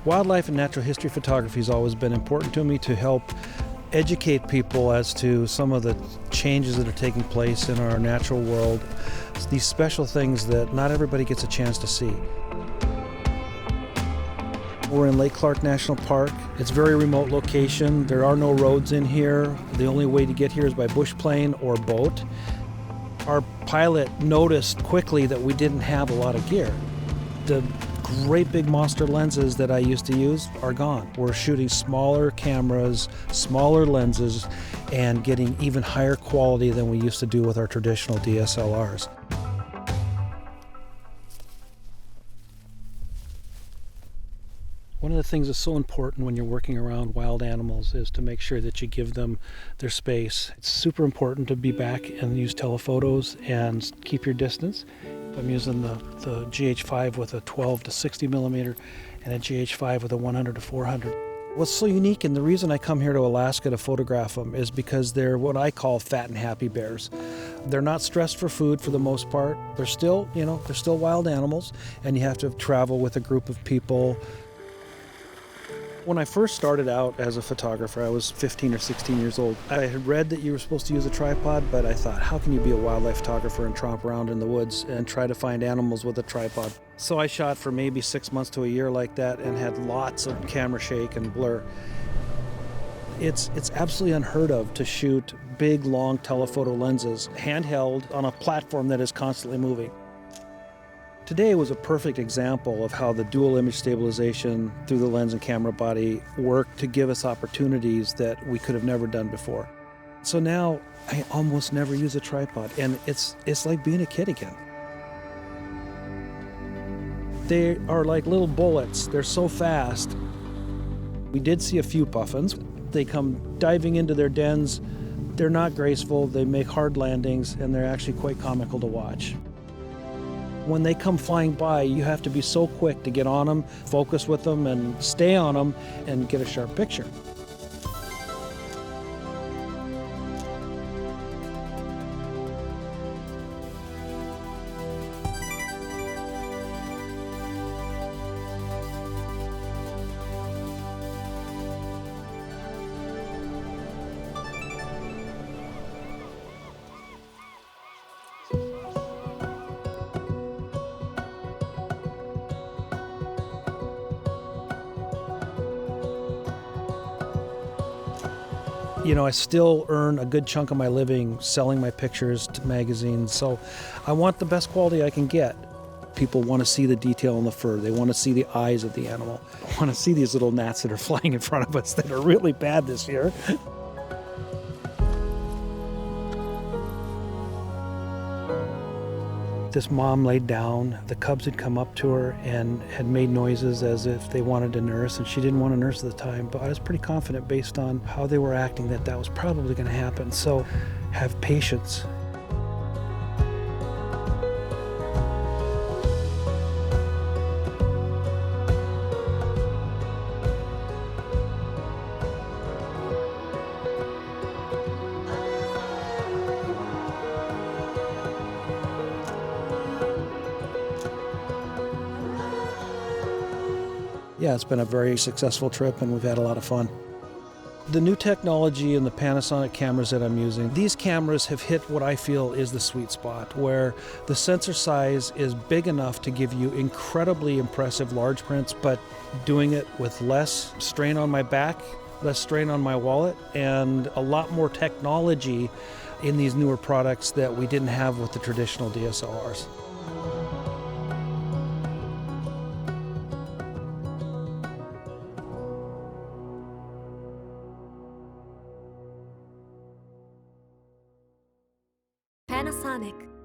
Wildlife and natural history photography has always been important to me to help educate people as to some of the changes that are taking place in our natural world. It's these special things that not everybody gets a chance to see. We're in Lake Clark National Park. It's a very remote location. There are no roads in here. The only way to get here is by bush plane or boat. Our pilot noticed quickly that we didn't have a lot of gear. The great big monster lenses that I used to use are gone. We're shooting smaller cameras, smaller lenses, and getting even higher quality than we used to do with our traditional DSLRs. One of the things that's so important when you're working around wild animals is to make sure that you give them their space. It's super important to be back and use telephotos and keep your distance. I'm using the GH5 with a 12 to 60 millimeter and a GH5 with a 100 to 400. What's so unique, and the reason I come here to Alaska to photograph them, is because they're what I call fat and happy bears. They're not stressed for food for the most part. They're still, they're still wild animals, and you have to travel with a group of people. When I first started out as a photographer, I was 15 or 16 years old. I had read that you were supposed to use a tripod, but I thought, how can you be a wildlife photographer and tromp around in the woods and try to find animals with a tripod? So I shot for maybe 6 months to a year like that and had lots of camera shake and blur. It's absolutely unheard of to shoot big, long telephoto lenses handheld on a platform that is constantly moving. Today was a perfect example of how the dual image stabilization through the lens and camera body worked to give us opportunities that we could have never done before. So now I almost never use a tripod, and it's like being a kid again. They are like little bullets. They're so fast. We did see a few puffins. They come diving into their dens. They're not graceful, they make hard landings, and they're actually quite comical to watch. When they come flying by, you have to be so quick to get on them, focus with them, and stay on them, and get a sharp picture. I still earn a good chunk of my living selling my pictures to magazines, so I want the best quality I can get. People want to see the detail in the fur. They want to see the eyes of the animal. They want to see these little gnats that are flying in front of us that are really bad this year. This mom laid down. The cubs had come up to her and had made noises as if they wanted to nurse, and she didn't want to nurse at the time, but I was pretty confident based on how they were acting that was probably going to happen. So have patience. Yeah, it's been a very successful trip and we've had a lot of fun. The new technology and the Panasonic cameras that I'm using, these cameras have hit what I feel is the sweet spot, where the sensor size is big enough to give you incredibly impressive large prints, but doing it with less strain on my back, less strain on my wallet, and a lot more technology in these newer products that we didn't have with the traditional DSLRs. Panasonic.